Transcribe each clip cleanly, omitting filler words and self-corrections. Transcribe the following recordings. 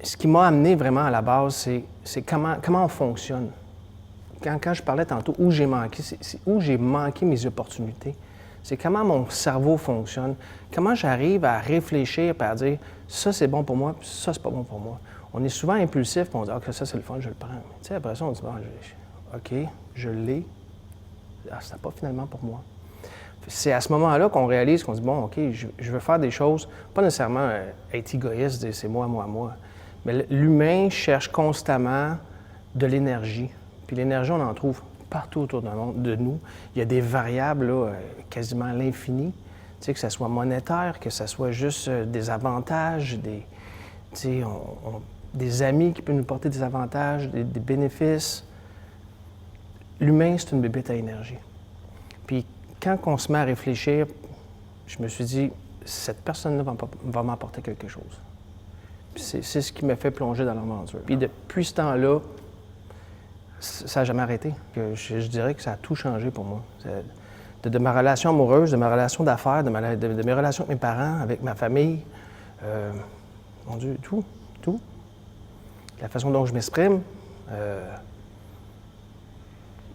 Ce qui m'a amené vraiment à la base, c'est comment on fonctionne. Quand je parlais tantôt où j'ai manqué, c'est où j'ai manqué mes opportunités. C'est comment mon cerveau fonctionne, comment j'arrive à réfléchir et à dire ça c'est bon pour moi, puis ça c'est pas bon pour moi. On est souvent impulsif, puis on dit OK, ça c'est le fun, je le prends. Mais après ça, on dit bon, OK, je l'ai. Ah, c'était pas finalement pour moi. C'est à ce moment-là qu'on réalise qu'on dit bon, OK, je veux faire des choses, pas nécessairement être égoïste, dire c'est moi, moi, moi. Mais l'humain cherche constamment de l'énergie. Puis l'énergie, on en trouve partout autour de nous. Il y a des variables là, quasiment à l'infini. Tu sais, que ce soit monétaire, que ce soit juste des avantages, des amis qui peuvent nous porter des avantages, des bénéfices. L'humain, c'est une bébête à énergie. Puis quand on se met à réfléchir, je me suis dit, cette personne-là va m'apporter quelque chose. C'est ce qui m'a fait plonger dans l'aventure. Puis depuis ce temps-là, ça n'a jamais arrêté. Je dirais que ça a tout changé pour moi. De ma relation amoureuse, de ma relation d'affaires, de mes relations avec mes parents, avec ma famille, mon Dieu, tout. La façon dont je m'exprime,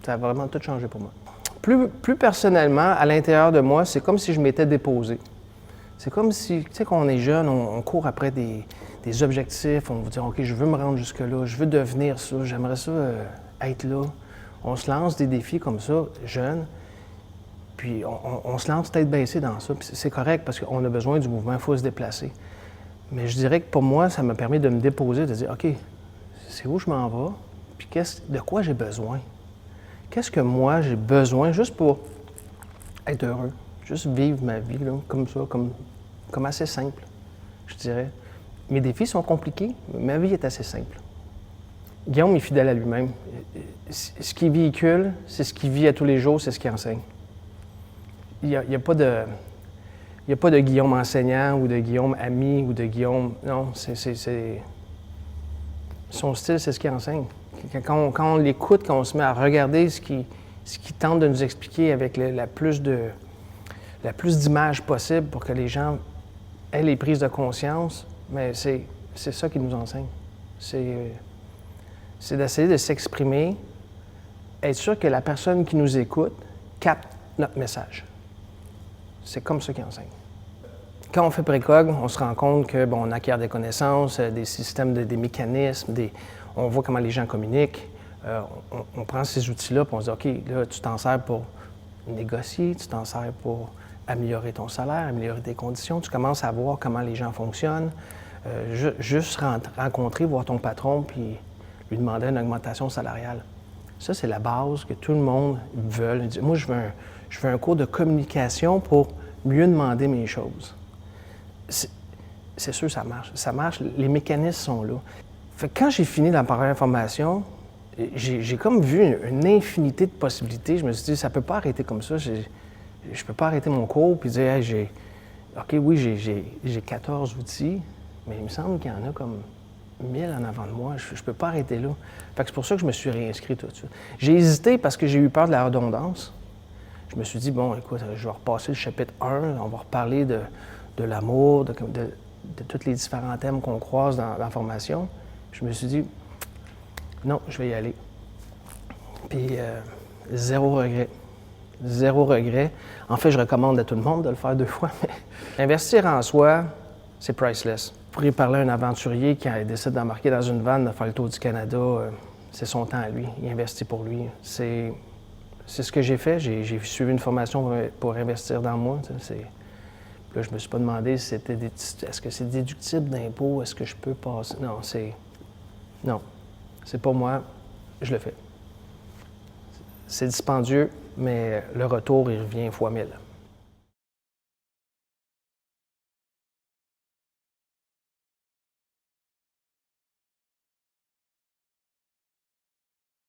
ça a vraiment tout changé pour moi. Plus personnellement, à l'intérieur de moi, c'est comme si je m'étais déposé. C'est comme si, tu sais, quand on est jeune, on court après des objectifs, on va dire, OK, je veux me rendre jusque-là, je veux devenir ça, j'aimerais ça être là. On se lance des défis comme ça, jeune, puis on se lance tête baissée dans ça, puis c'est correct parce qu'on a besoin du mouvement, il faut se déplacer. Mais je dirais que pour moi, ça m'a permis de me déposer, de dire, OK, c'est où je m'en vais, puis de quoi j'ai besoin? Qu'est-ce que moi j'ai besoin juste pour être heureux, juste vivre ma vie là, comme ça, comme assez simple, je dirais. Mes défis sont compliqués, mais ma vie est assez simple. Guillaume est fidèle à lui-même. Ce qu'il véhicule, c'est ce qu'il vit à tous les jours, c'est ce qu'il enseigne. Il n'y a pas de Guillaume enseignant ou de Guillaume ami ou de Guillaume... Non, son style, c'est ce qu'il enseigne. Quand on l'écoute, quand on se met à regarder ce qu'il tente de nous expliquer avec la plus d'images possible pour que les gens aient les prises de conscience, mais c'est ça qu'il nous enseigne. C'est d'essayer de s'exprimer, être sûr que la personne qui nous écoute capte notre message. C'est comme ça qu'il enseigne. Quand on fait précog, on se rend compte que on acquiert des connaissances, des systèmes, des mécanismes, on voit comment les gens communiquent. On prend ces outils-là et on se dit, OK, là, tu t'en sers pour négocier, tu t'en sers pour améliorer ton salaire, améliorer tes conditions. Tu commences à voir comment les gens fonctionnent. Juste rencontrer, voir ton patron puis lui demander une augmentation salariale. Ça, c'est la base que tout le monde veut. Moi, je veux un cours de communication pour mieux demander mes choses. C'est sûr, ça marche. Ça marche, les mécanismes sont là. Fait que quand j'ai fini la première formation, j'ai comme vu une infinité de possibilités. Je me suis dit, ça ne peut pas arrêter comme ça. Je ne peux pas arrêter mon cours puis dire, hey, OK, oui, j'ai 14 outils, mais il me semble qu'il y en a comme 1000 en avant de moi. Je ne peux pas arrêter là. Fait que c'est pour ça que je me suis réinscrit tout de suite. J'ai hésité parce que j'ai eu peur de la redondance. Je me suis dit, bon, écoute, je vais repasser le chapitre 1, on va reparler de l'amour, de tous les différents thèmes qu'on croise dans la formation. Je me suis dit, non, je vais y aller. Puis, zéro regret. Zéro regret. En fait, je recommande à tout le monde de le faire 2 fois. Mais investir en soi, c'est priceless. Vous pourriez parler à un aventurier qui décide d'embarquer dans une vanne, de faire le tour du Canada. C'est son temps à lui. Il investit pour lui. C'est ce que j'ai fait. J'ai suivi une formation pour investir dans moi. Là, je me suis pas demandé si est-ce que c'est déductible d'impôt, est-ce que je peux passer. Non, c'est pas moi, je le fais. C'est dispendieux, mais le retour, il revient fois 1000.